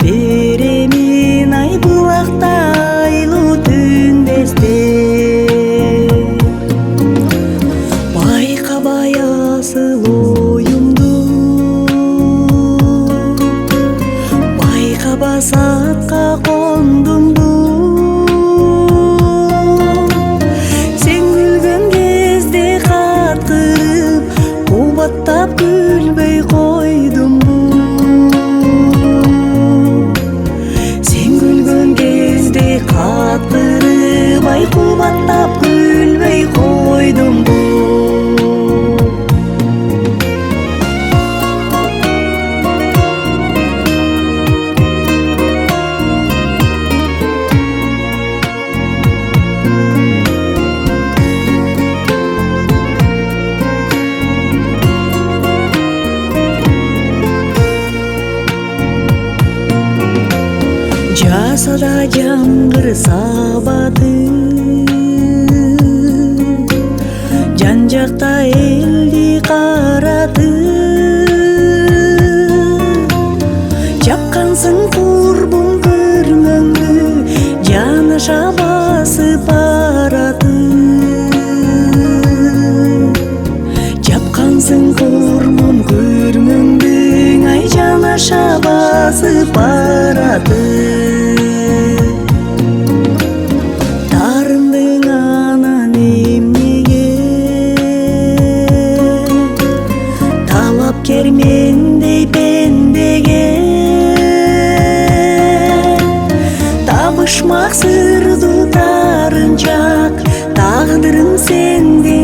беремин ай булакта айлуу түндесте. Байкабай асыл оюмду, байкабас атка кондумду. Сен күлгөн кезде каткырып, кубаттап күлбөй койдумбу. Сен күлгөн кезде каткырып, ай кубаттап күлбөй койдумбу. Жасада жамгыр сабады, жан жакта элди карады. Жапкансың курбум көрмөңдү, жанаша басып барады. Жапкансың курбум көрмөңдү, ай жанаша басып барады. Тарындың анан эмнеге, талапкер мендей пендеге. Табышмак сырдуу тарынчак, тагдырым сенде